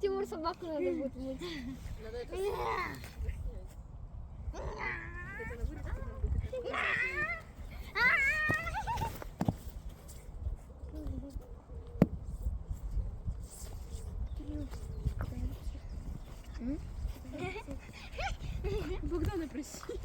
Тимур, собаку надо будет мыть. Надо это Богдана проси.